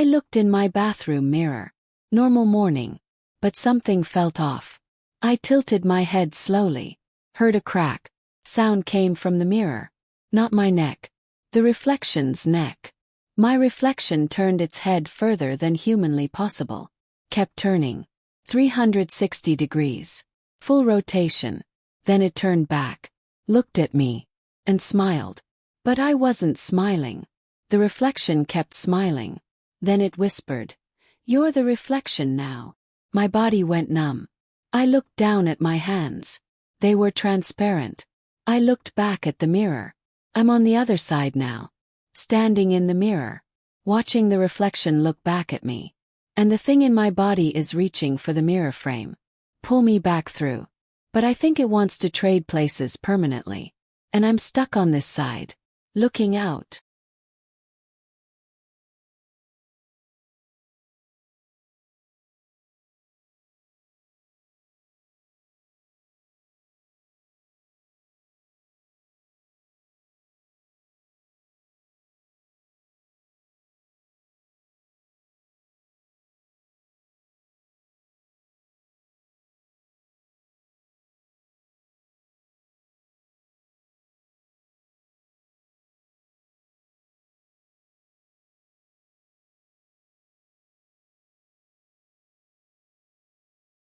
I looked in my bathroom mirror. Normal morning. But something felt off. I tilted my head slowly. Heard a crack. Sound came from the mirror. Not my neck. The reflection's neck. My reflection turned its head further than humanly possible. Kept turning. 360 degrees. Full rotation. Then it turned back. Looked at me. And smiled. But I wasn't smiling. The reflection kept smiling. Then it whispered, "You're the reflection now." My body went numb. I looked down at my hands. They were transparent. I looked back at the mirror. I'm on the other side now. Standing in the mirror. Watching the reflection look back at me. And the thing in my body is reaching for the mirror frame. Pull me back through. But I think it wants to trade places permanently. And I'm stuck on this side. Looking out.